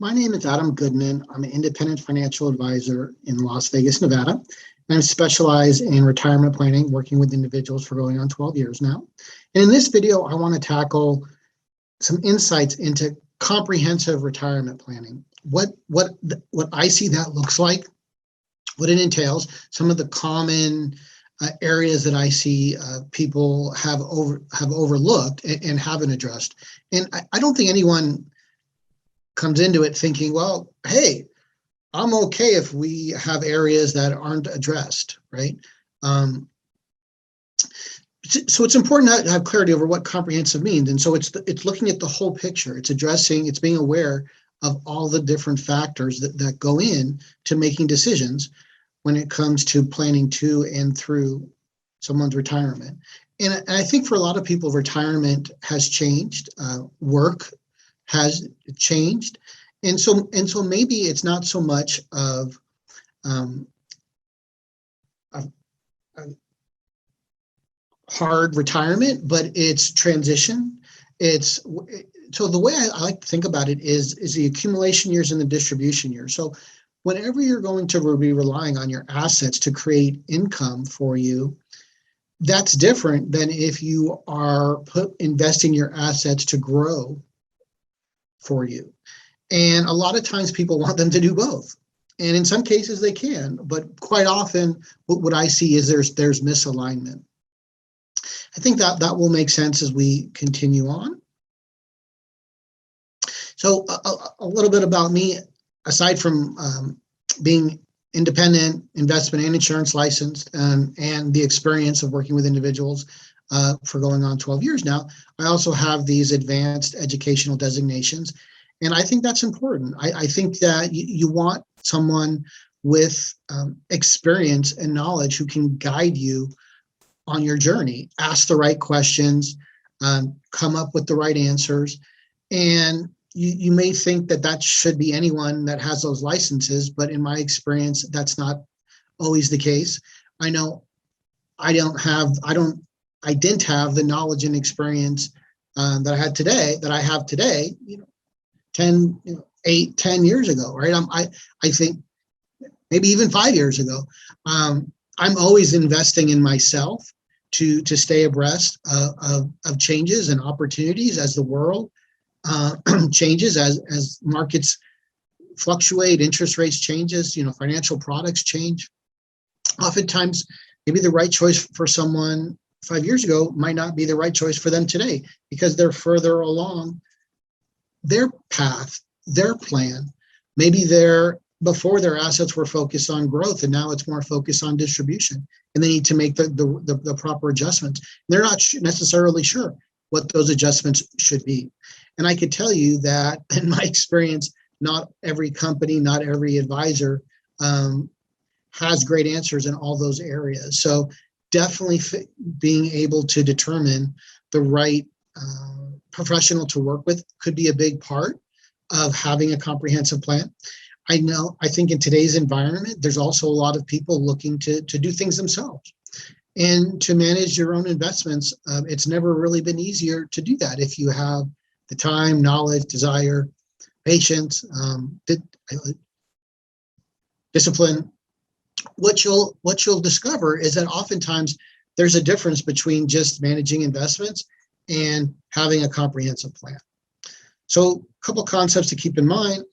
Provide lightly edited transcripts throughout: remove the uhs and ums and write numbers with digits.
My name is Adam Goodman. I'm an independent financial advisor in Las Vegas, Nevada. And I specialize in retirement planning, working with individuals for going on 12 years now. And in this video, I want to tackle some insights into comprehensive retirement planning. What I see that looks like, what it entails, some of the common areas that I see people have overlooked and haven't addressed. And I don't think anyone comes into it thinking, well, hey, I'm okay if we have areas that aren't addressed, right? So it's important to have clarity over what comprehensive means. And so it's looking at the whole picture. It's addressing, it's being aware of all the different factors that go in to making decisions when it comes to planning to and through someone's retirement. And I think for a lot of people, retirement has changed, work has changed. And so maybe it's not so much of a hard retirement, but it's transition. So the way I like to think about it is the accumulation years and the distribution years. So whenever you're going to be relying on your assets to create income for you, that's different than if you are investing your assets to grow for you. And a lot of times people want them to do both. And in some cases they can, but quite often what I see is there's misalignment. I think that will make sense as we continue on. So a little bit about me, aside from being independent, investment and insurance licensed, and the experience of working with individuals for going on 12 years now, I also have these advanced educational designations. And I think that's important. I think that you want someone with experience and knowledge who can guide you on your journey, ask the right questions, come up with the right answers. And you may think that should be anyone that has those licenses, but in my experience, that's not always the case. I know I didn't have the knowledge and experience that I have today, 10 years ago, right? I think maybe even 5 years ago. I'm always investing in myself to stay abreast of changes and opportunities as the world changes, as markets fluctuate, interest rates changes, financial products change. Oftentimes, maybe the right choice for someone 5 years ago might not be the right choice for them today because they're further along their path, their plan. Maybe before their assets were focused on growth and now it's more focused on distribution, and they need to make the proper adjustments. They're not necessarily sure what those adjustments should be. And I could tell you that in my experience, not every company, not every advisor has great answers in all those areas. So definitely being able to determine the right professional to work with could be a big part of having a comprehensive plan. I think in today's environment, there's also a lot of people looking to do things themselves and to manage your own investments. It's never really been easier to do that if you have the time, knowledge, desire, patience, discipline. What you'll discover is that oftentimes there's a difference between just managing investments and having a comprehensive plan. So a couple concepts to keep in mind.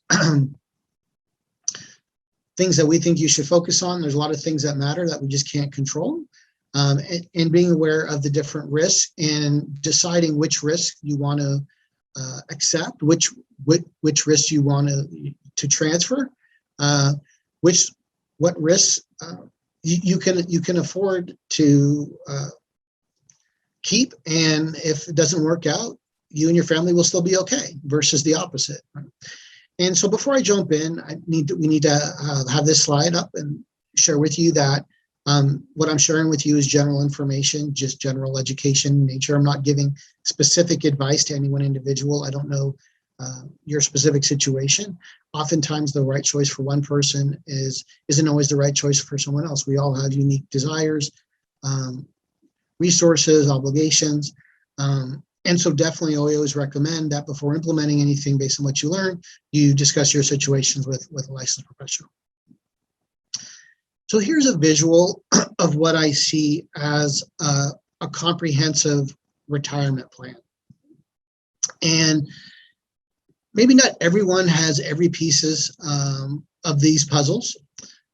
Things that we think you should focus on. There's a lot of things that matter that we just can't control. And being aware of the different risks and deciding which risk you want to accept, which risks you want to transfer, what risks you can afford to keep, and if it doesn't work out, you and your family will still be okay, versus the opposite. Right? And so before I jump in, we need to have this slide up and share with you that what I'm sharing with you is general information, just general education nature. I'm not giving specific advice to any one individual. I don't know your specific situation. Oftentimes the right choice for one person isn't always the right choice for someone else. We all have unique desires, resources, obligations. And so definitely I always recommend that before implementing anything based on what you learn, you discuss your situations with a licensed professional. So here's a visual of what I see as a comprehensive retirement plan. And maybe not everyone has every pieces of these puzzles.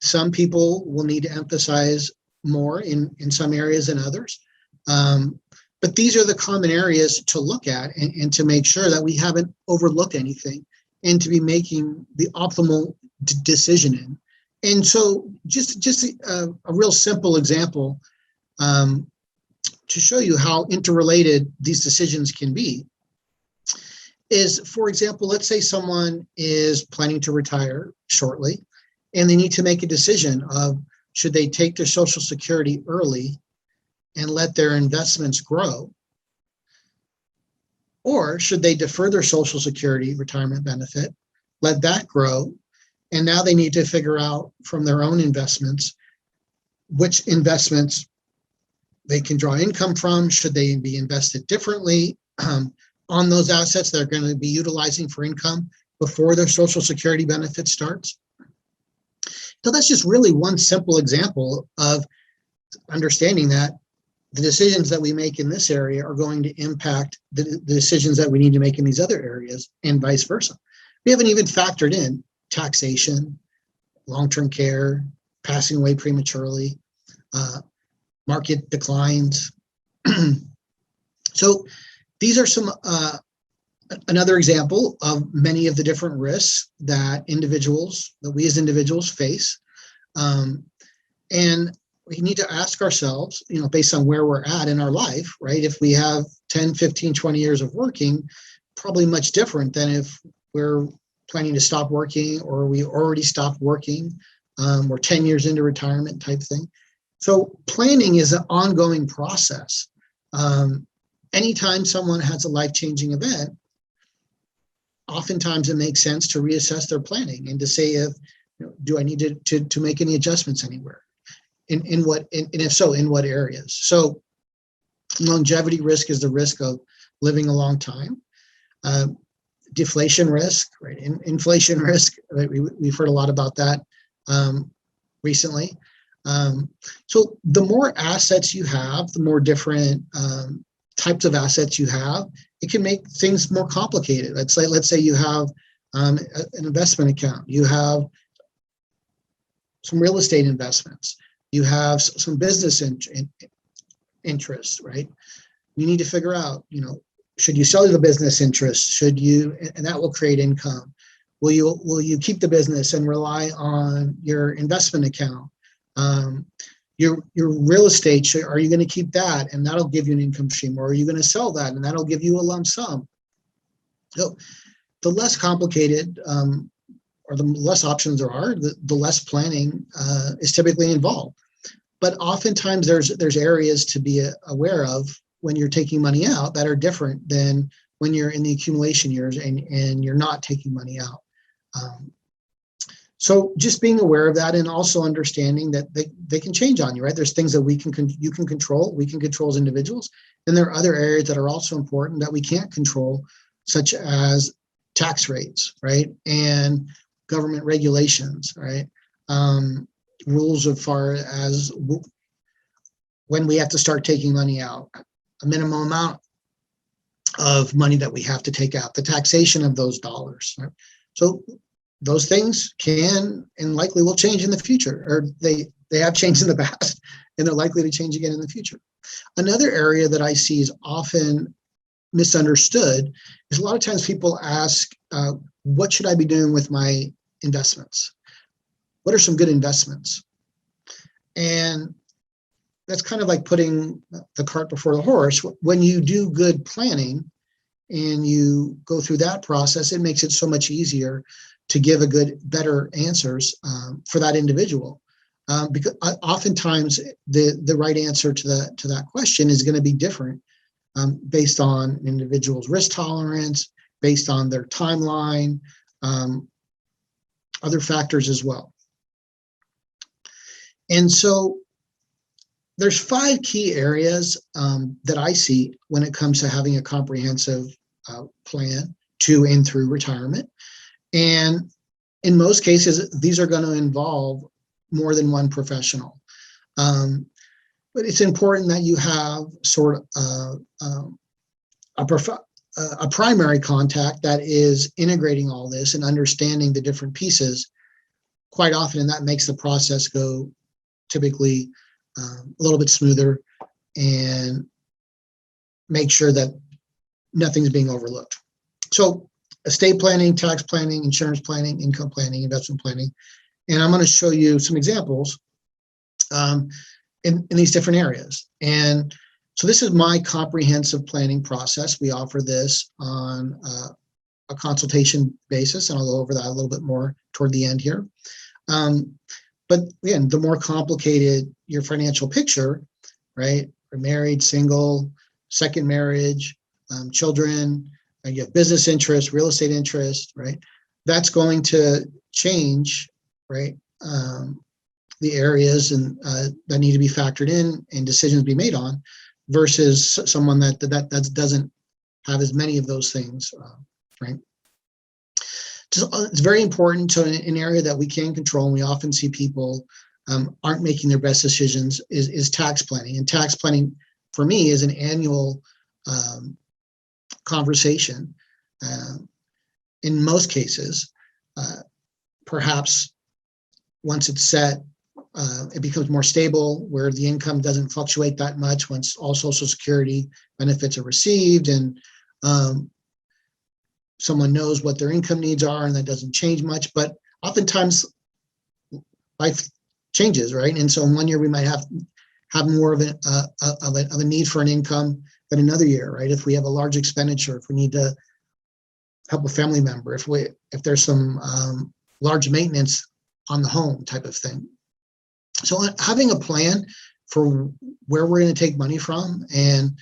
Some people will need to emphasize more in some areas than others. But these are the common areas to look at and to make sure that we haven't overlooked anything and to be making the optimal decision in. And so just a real simple example to show you how interrelated these decisions can be is, for example, let's say someone is planning to retire shortly and they need to make a decision of should they take their Social Security early and let their investments grow, or should they defer their Social Security retirement benefit, let that grow, and now they need to figure out from their own investments which investments they can draw income from. Should they be invested differently on those assets they're going to be utilizing for income before their Social Security benefit starts? So that's just really one simple example of understanding that the decisions that we make in this area are going to impact the decisions that we need to make in these other areas, and vice versa. We haven't even factored in taxation, long-term care, passing away prematurely, market declines. So these are some another example of many of the different risks that we as individuals face. And we need to ask ourselves, based on where we're at in our life, right? If we have 10, 15, 20 years of working, probably much different than if we're planning to stop working or we already stopped working, or 10 years into retirement type thing. So planning is an ongoing process. Anytime someone has a life-changing event, oftentimes it makes sense to reassess their planning and to say, do I need to make any adjustments anywhere? And if so, in what areas? So longevity risk is the risk of living a long time. Deflation risk, right? Inflation risk, right? We've heard a lot about that recently. So the more assets you have, the more different types of assets you have, it can make things more complicated. Let's say you have an investment account, you have some real estate investments, you have some business interests, right? You need to figure out, should you sell the business interest? And that will create income. Will you keep the business and rely on your investment account? Your real estate, are you going to keep that and that'll give you an income stream, or are you going to sell that and that'll give you a lump sum? So the less complicated or the less options there are, the less planning is typically involved. But oftentimes there's areas to be aware of when you're taking money out that are different than when you're in the accumulation years and you're not taking money out. So just being aware of that, and also understanding that they can change on you, right? There's things that you can control, we can control as individuals. And there are other areas that are also important that we can't control, such as tax rates, right? And government regulations, right? Rules as far as when we have to start taking money out, a minimum amount of money that we have to take out, the taxation of those dollars, right? So those things can and likely will change in the future, or they have changed in the past, and they're likely to change again in the future. Another area that I see is often misunderstood is a lot of times people ask, what should I be doing with my investments? What are some good investments? And that's kind of like putting the cart before the horse. When you do good planning and you go through that process, it makes it so much easier to give better answers for that individual. Because oftentimes the right answer to that question is going to be different based on an individual's risk tolerance, based on their timeline, other factors as well. And so there's 5 key areas that I see when it comes to having a comprehensive plan to and through retirement. And in most cases, these are going to involve more than one professional. But it's important that you have sort of a primary contact that is integrating all this and understanding the different pieces quite often, and that makes the process go typically a little bit smoother and make sure that nothing's being overlooked. So estate planning, tax planning, insurance planning, income planning, investment planning, and I'm going to show you some examples in these different areas. And so this is my comprehensive planning process. We offer this on a consultation basis, and I'll go over that a little bit more toward the end here. But again, the more complicated your financial picture, right? You're married, single, second marriage, children, you have business interest, real estate interest, right? That's going to change, right? The areas and that need to be factored in and decisions be made on, versus someone that doesn't have as many of those things, right? It's very important to an area that we can control, and we often see people aren't making their best decisions, is tax planning. And tax planning, for me, is an annual conversation. In most cases, perhaps once it's set, it becomes more stable, where the income doesn't fluctuate that much once all Social Security benefits are received, and someone knows what their income needs are, and that doesn't change much. But oftentimes life changes, right? And so in one year we might have more of a need for an income than another year, right? If we have a large expenditure, if we need to help a family member, if there's some large maintenance on the home type of thing. So having a plan for where we're going to take money from and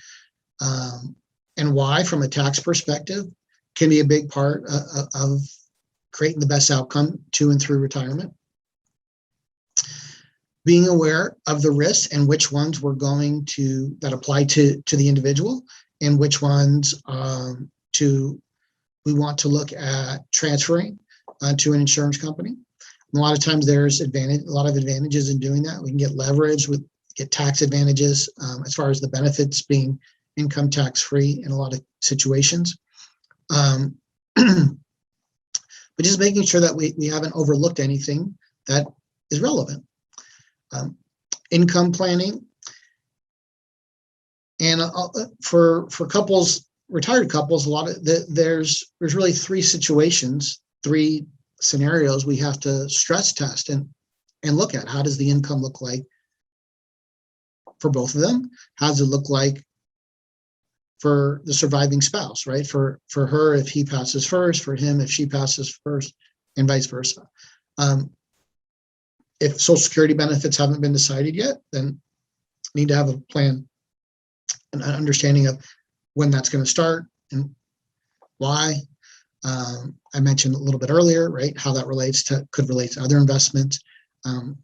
why, from a tax perspective, can be a big part of creating the best outcome to and through retirement. Being aware of the risks and which ones we're going to that apply to the individual, and which ones we want to look at transferring to an insurance company. And a lot of times there's a lot of advantages in doing that. We can get leverage, get tax advantages as far as the benefits being income tax free in a lot of situations. But just making sure that we haven't overlooked anything that is relevant. Income planning, and for couples, retired couples, there's really 3 scenarios we have to stress test and look at. How does the income look like for both of them? How does it look like for the surviving spouse, right? For her, if he passes first; for him, if she passes first, and vice versa. If Social Security benefits haven't been decided yet, then need to have a plan and an understanding of when that's going to start and why. I mentioned a little bit earlier, right, how that could relate to other investments. In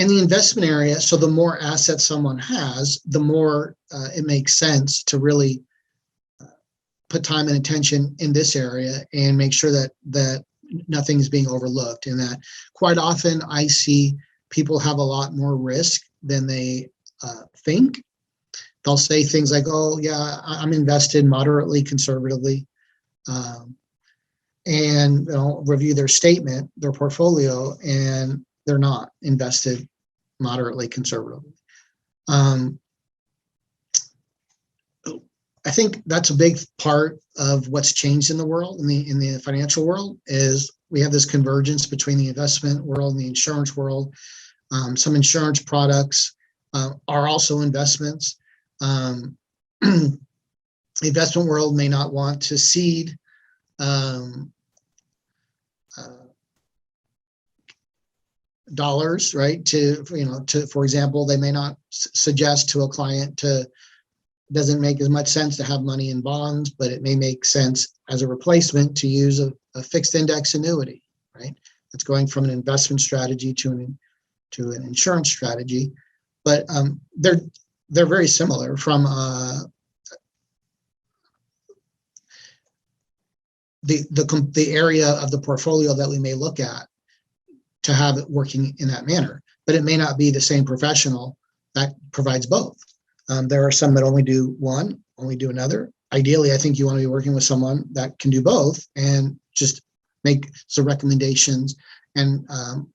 the investment area, so the more assets someone has, the more it makes sense to really put time and attention in this area and make sure that nothing is being overlooked. And that quite often I see people have a lot more risk than they think. They'll say things like, "Oh yeah, I'm invested moderately conservatively," and they'll review their statement, their portfolio, and they're not invested moderately conservatively. I think that's a big part of what's changed in the world, in the financial world, is we have this convergence between the investment world and the insurance world. Some insurance products are also investments. The investment world may not want to cede dollars, right? For example, they may not suggest to a client doesn't make as much sense to have money in bonds, but it may make sense as a replacement to use a fixed index annuity, right? It's going from an investment strategy to an insurance strategy, but they're very similar from the area of the portfolio that we may look at to have it working in that manner. But it may not be the same professional that provides both. There are some that only do one, only do another. Ideally, I think you want to be working with someone that can do both and just make some recommendations, and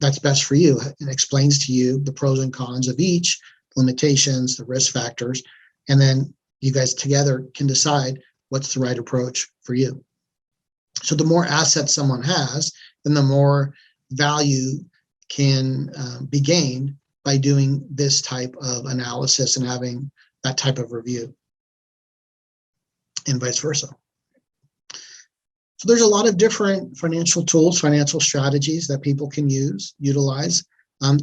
that's best for you, and explains to you the pros and cons of each, limitations, the risk factors, and then you guys together can decide what's the right approach for you. So the more assets someone has, then the more value can be gained by doing this type of analysis and having that type of review, and vice versa. So there's a lot of different financial tools, financial strategies that people can utilize.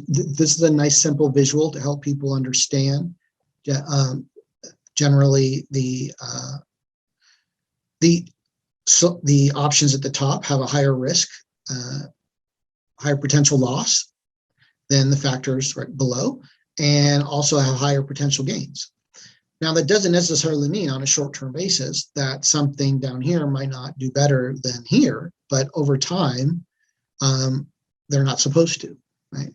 This is a nice, simple visual to help people understand. Generally, the options at the top have a higher risk, higher potential loss than the factors right below, and also have higher potential gains. Now, that doesn't necessarily mean on a short-term basis that something down here might not do better than here, but over time, they're not supposed to, right?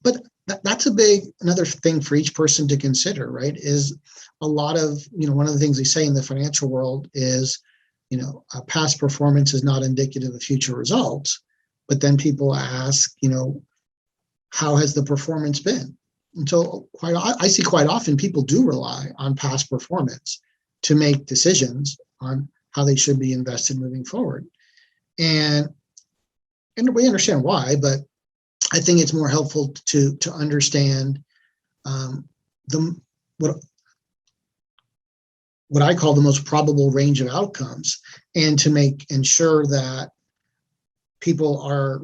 But that's another thing for each person to consider, right? Is a lot of, one of the things they say in the financial world is, past performance is not indicative of future results. But then people ask, how has the performance been? And so I see quite often people do rely on past performance to make decisions on how they should be invested moving forward. And we understand why, but I think it's more helpful to understand what I call the most probable range of outcomes, and to ensure that people are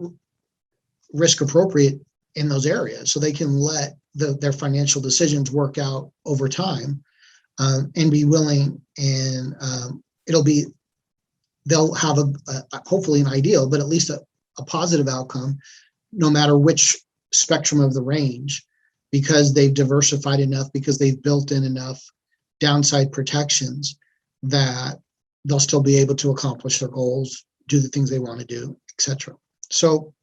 risk appropriate in those areas, so they can let their financial decisions work out over time, and be willing, and they'll have hopefully an ideal, but at least a positive outcome, no matter which spectrum of the range, because they've diversified enough, because they've built in enough downside protections that they'll still be able to accomplish their goals, do the things they want to do, etc. So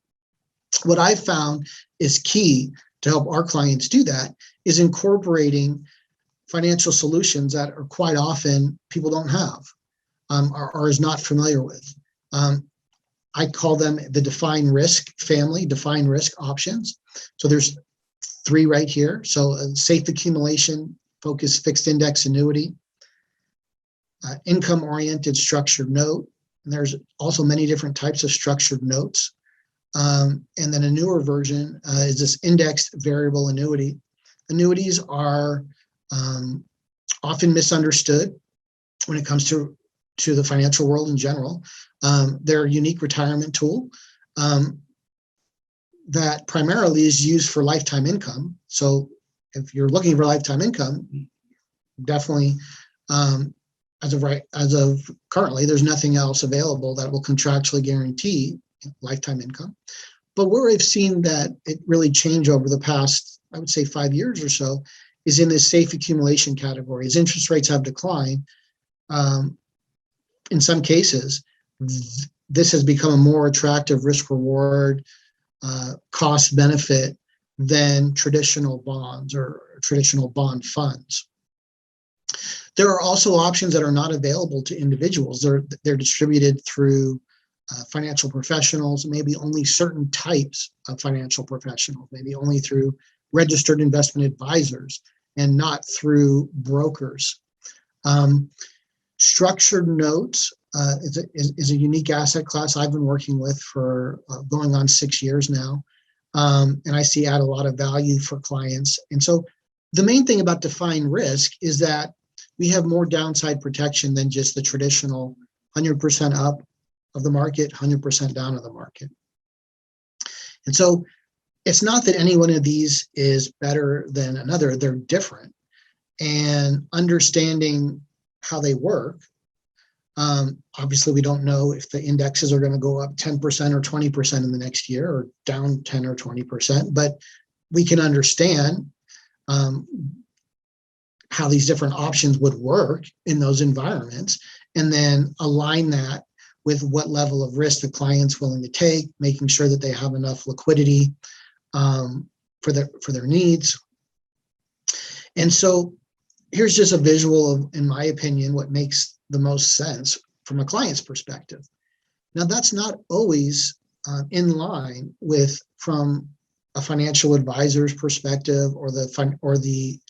what I've found is key to help our clients do that is incorporating financial solutions that are quite often people don't have, or is not familiar with. I call them the defined risk family, defined risk options. So there's 3 right here. So safe accumulation, focused fixed index annuity, income-oriented structured note. And there's also many different types of structured notes. And then a newer version is this indexed variable annuity. Annuities are often misunderstood when it comes to the financial world in general. They're a unique retirement tool that primarily is used for lifetime income. So if you're looking for lifetime income, definitely, as of currently, there's nothing else available that will contractually guarantee lifetime income. But where I've seen that it really change over the past, I would say 5 years or so, is in this safe accumulation category. As interest rates have declined, in some cases, this has become a more attractive risk reward, cost benefit than traditional bonds or traditional bond funds. There are also options that are not available to individuals. They're distributed through financial professionals, maybe only certain types of financial professionals, maybe only through registered investment advisors and not through brokers. Structured notes is a unique asset class I've been working with for going on 6 years now. And I see add a lot of value for clients. And so the main thing about defined risk is that we have more downside protection than just the traditional 100% up of the market, 100% down of the market. And so it's not that any one of these is better than another, they're different. And understanding how they work Obviously, we don't know if the indexes are going to go up 10% or 20% in the next year, or down 10 or 20%, but we can understand how these different options would work in those environments, and then align that with what level of risk the client's willing to take, making sure that they have enough liquidity for their needs. And so here's just a visual of, in my opinion, what makes the most sense from a client's perspective. Now, that's not always in line with, from a financial advisor's perspective, or the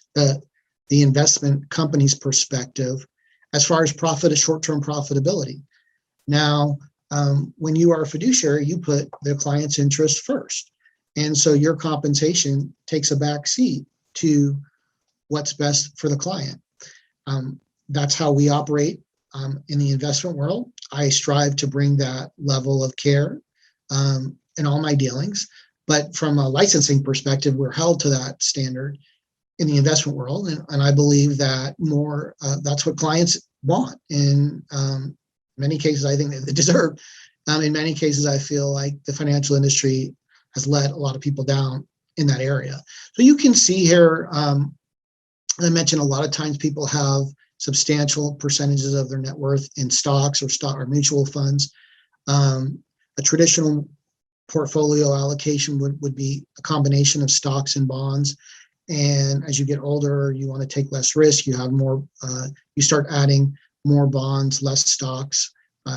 investment company's perspective, as far as short-term profitability. Now, when you are a fiduciary, you put the client's interest first, and so your compensation takes a back seat to what's best for the client. That's how we operate in the investment world. I strive to bring that level of care in all my dealings, but from a licensing perspective, we're held to that standard in the investment world, and I believe that that's what clients want. In many cases, I think that they deserve. In many cases, I feel like the financial industry has let a lot of people down in that area. So you can see here, I mentioned a lot of times people have substantial percentages of their net worth in stocks or mutual funds. A traditional portfolio allocation would be a combination of stocks and bonds. And as you get older, you want to take less risk. You have more. You start adding more bonds, less stocks.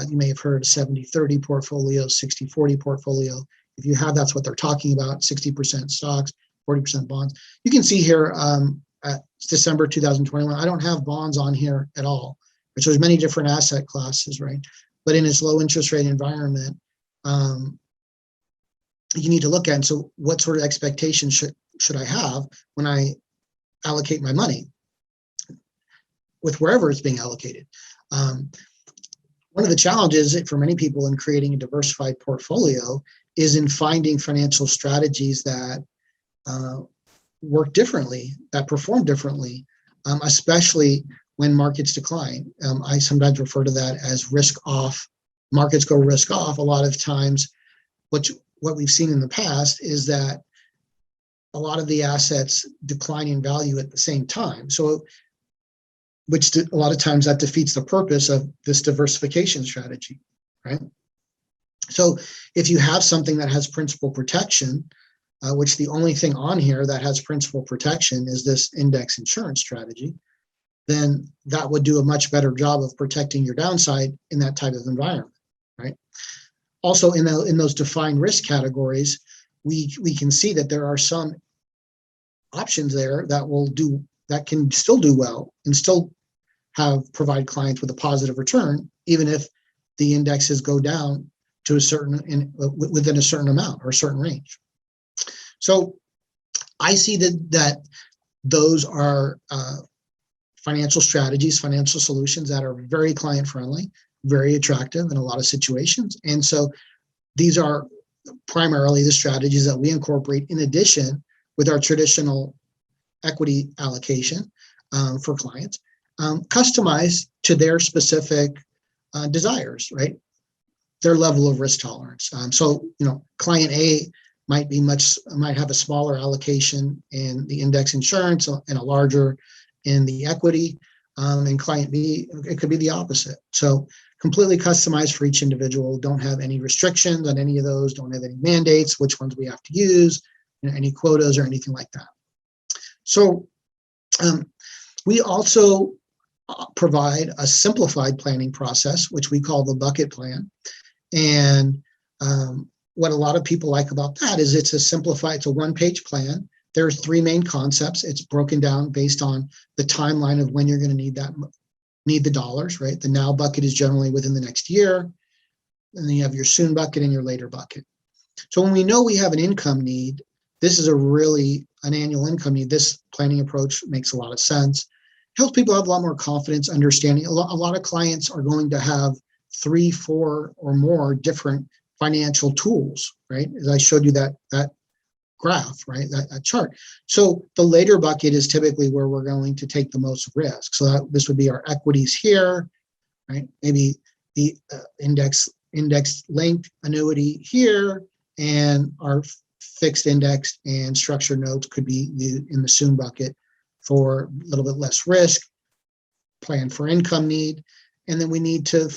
You may have heard 70-30 portfolio, 60-40 portfolio. If you have, that's what they're talking about: 60% stocks, 40% bonds. You can see here at December 2021, I don't have bonds on here at all, which there's many different asset classes, right? But in this low interest rate environment, you need to look at, and so what sort of expectations should I have when I allocate my money with wherever it's being allocated? One of the challenges for many people in creating a diversified portfolio is in finding financial strategies that work differently, that perform differently, especially when markets decline. I sometimes refer to that as risk off. Markets go risk off. A lot of times, what we've seen in the past is that a lot of the assets decline in value at the same time. So, which a lot of times that defeats the purpose of this diversification strategy, right? So if you have something that has principal protection, which the only thing on here that has principal protection is this index insurance strategy, then that would do a much better job of protecting your downside in that type of environment, right? Also, in those defined risk categories, we can see that there are some options there that can still do well and still provide clients with a positive return, even if the indexes go down to within a certain amount or a certain range. So I see that those are financial strategies, financial solutions that are very client friendly, very attractive in a lot of situations. And so these are primarily the strategies that we incorporate in addition with our traditional equity allocation for clients, customized to their specific desires, right? Their level of risk tolerance. So, client A might have a smaller allocation in the index insurance and a larger in the equity, and client B, it could be the opposite. So completely customized for each individual. Don't have any restrictions on any of those. Don't have any mandates, which ones we have to use, any quotas or anything like that. So we also provide a simplified planning process, which we call the bucket plan. And what a lot of people like about that is it's a one-page plan. There's three main concepts. It's broken down based on the timeline of when you're going to need the dollars, right? The now bucket is generally within the next year. And then you have your soon bucket and your later bucket. So when we know we have an income need, this is an annual income need. This planning approach makes a lot of sense. Helps people have a lot more confidence, understanding. A lot of clients are going to have 3, 4, or more different financial tools, right? As I showed you that graph, right? That chart. So the later bucket is typically where we're going to take the most risk. So this would be our equities here, right? Maybe the index linked annuity here, and our fixed indexed and structured notes could be in the soon bucket for a little bit less risk, plan for income need, and then we need to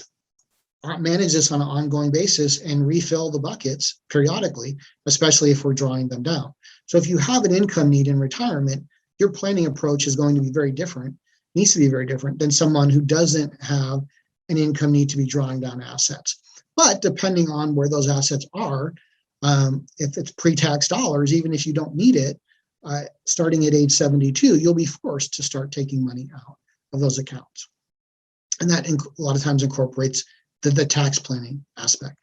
manage this on an ongoing basis and refill the buckets periodically, especially if we're drawing them down. So if you have an income need in retirement, your planning approach is going to be very different, needs to be very different than someone who doesn't have an income need to be drawing down assets. But depending on where those assets are, if it's pre-tax dollars, even if you don't need it, starting at age 72, you'll be forced to start taking money out of those accounts. And that a lot of times incorporates the tax planning aspect.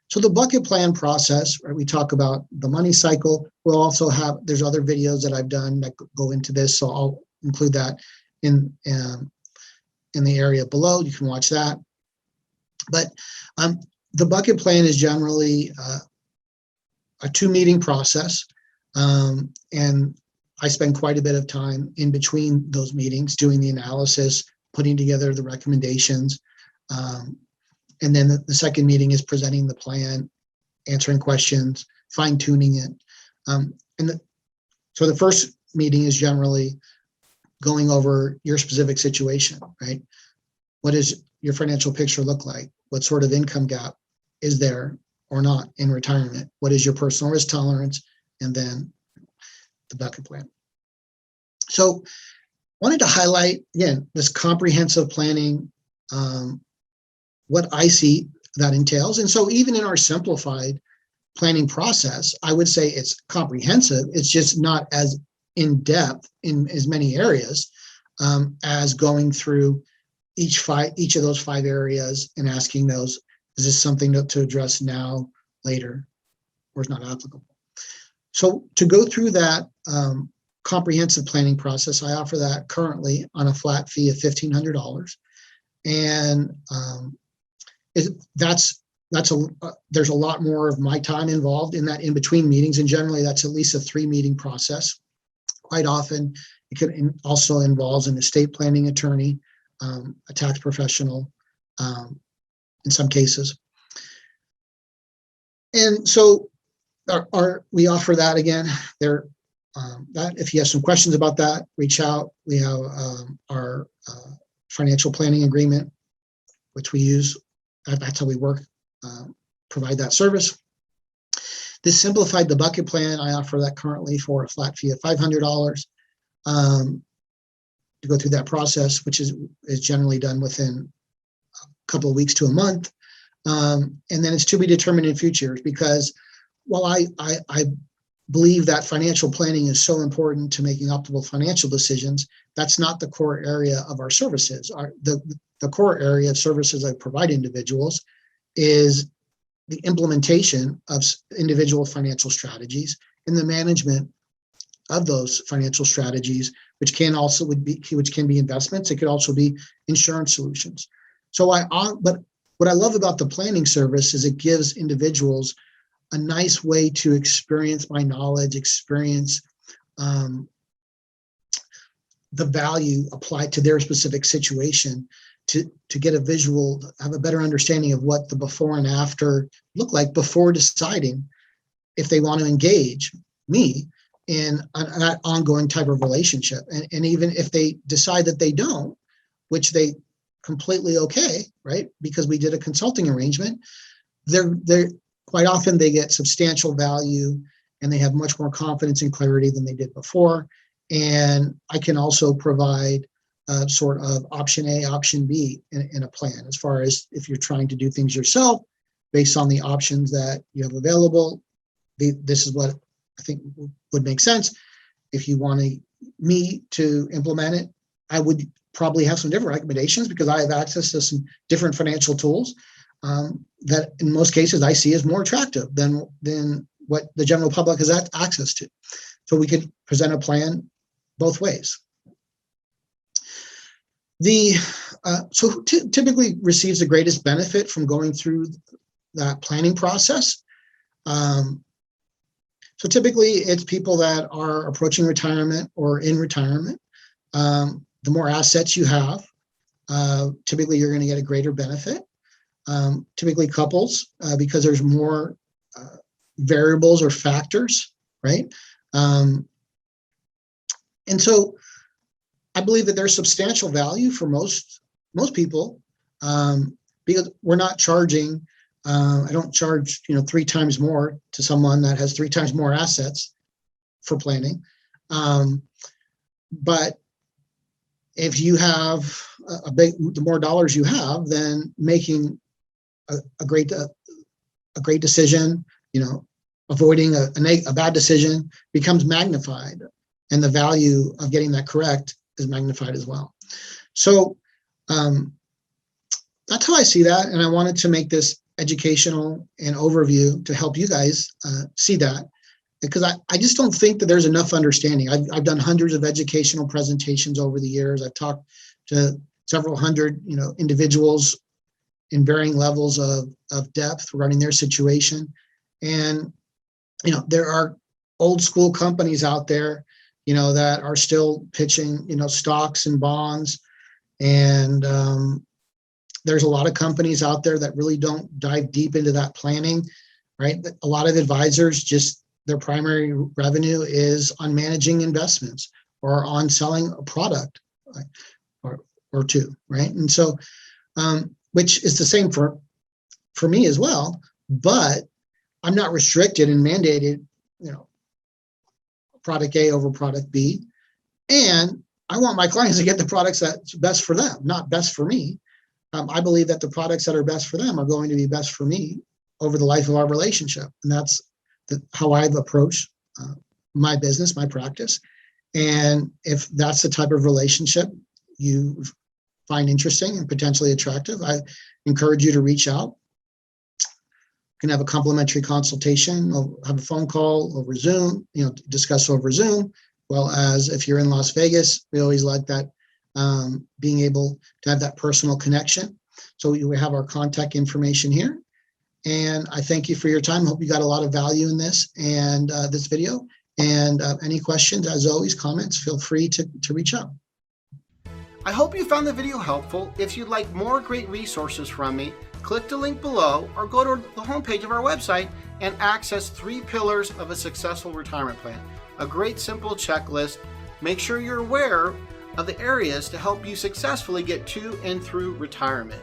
So the bucket plan process, right, we talk about the money cycle. We'll also have, there's other videos that I've done that go into this, so I'll include that in the area below. You can watch that. But the bucket plan is generally a 2-meeting process, and I spend quite a bit of time in between those meetings doing the analysis, putting together the recommendations, and then the second meeting is presenting the plan, answering questions, fine-tuning it. So the first meeting is generally going over your specific situation, right? What does your financial picture look like? What sort of income gap is there or not in retirement? What is your personal risk tolerance? And then the bucket plan. So wanted to highlight, again, this comprehensive planning, what I see that entails. And so even in our simplified planning process, I would say it's comprehensive. It's just not as in depth in as many areas as going through each of those 5 areas and asking those, is this something to address now, later, or is not applicable? So to go through that comprehensive planning process, I offer that currently on a flat fee of $1,500. And there's a lot more of my time involved in that in between meetings, and generally that's at least a 3-meeting process. Quite often it also involves an estate planning attorney, a tax professional in some cases. And so we offer that again. That if you have some questions about that, reach out. We have our financial planning agreement, which we use. That's how we work, provide that service. This simplified the bucket plan. I offer that currently for a flat fee of $500 to go through that process, which is generally done within a couple of weeks to a month. And then it's to be determined in future, because while I believe that financial planning is so important to making optimal financial decisions, that's not the core area of our services. The core area of services I provide individuals is the implementation of individual financial strategies and the management of those financial strategies, which can be investments. It could also be insurance solutions. So but what I love about the planning service is it gives individuals a nice way to experience my knowledge, experience the value applied to their specific situation, to get a visual, have a better understanding of what the before and after look like before deciding if they want to engage me in that ongoing type of relationship. And even if they decide that they don't, which they completely okay, right? Because we did a consulting arrangement, they're quite often they get substantial value and they have much more confidence and clarity than they did before. And I can also provide sort of option A, option B in a plan, as far as if you're trying to do things yourself based on the options that you have available. This is what I think would make sense. If you want me to implement it, I would probably have some different recommendations, because I have access to some different financial tools that in most cases I see as more attractive than what the general public has access to. So we could present a plan both ways. So who typically receives the greatest benefit from going through that planning process? So typically it's people that are approaching retirement or in retirement. The more assets you have, typically you're going to get a greater benefit. Typically couples, because there's more variables or factors, right? And so I believe that there's substantial value for most people, because we're not charging. I don't charge 3 times more to someone that has 3 times more assets for planning. But if you have the more dollars you have, then making a great decision, avoiding a bad decision becomes magnified, and the value of getting that correct is magnified as well. So that's how I see that, and I wanted to make this educational and overview to help you guys see that, because I just don't think that there's enough understanding. I've done hundreds of educational presentations over the years. I've talked to several hundred individuals in varying levels of depth regarding their situation, and there are old school companies out there that are still pitching stocks and bonds, and there's a lot of companies out there that really don't dive deep into that planning, right? A lot of advisors, just their primary revenue is on managing investments or on selling a product, right? or two, right? And so, which is the same for me as well, but I'm not restricted and mandated, product A over product B. And I want my clients to get the products that's best for them, not best for me. I believe that the products that are best for them are going to be best for me over the life of our relationship. And that's how I've approached my business, my practice. And if that's the type of relationship you find interesting and potentially attractive, I encourage you to reach out. You can have a complimentary consultation, or have a phone call over Zoom, discuss over Zoom. Well, as if you're in Las Vegas, we always like that, being able to have that personal connection. So we have our contact information here. And I thank you for your time. Hope you got a lot of value in this and this video. And any questions, as always, comments, feel free to reach out. I hope you found the video helpful. If you'd like more great resources from me, click the link below or go to the homepage of our website and access 3 pillars of a successful retirement plan. A great simple checklist. Make sure you're aware of the areas to help you successfully get to and through retirement.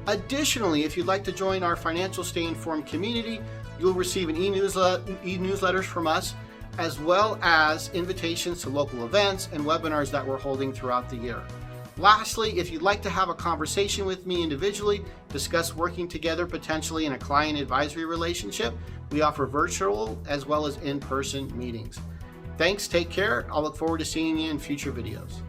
Additionally, if you'd like to join our Financial Stay Informed community, you'll receive an e-newsletters from us, as well as invitations to local events and webinars that we're holding throughout the year. Lastly, if you'd like to have a conversation with me individually, discuss working together potentially in a client advisory relationship, we offer virtual as well as in-person meetings. Thanks, take care. I'll look forward to seeing you in future videos.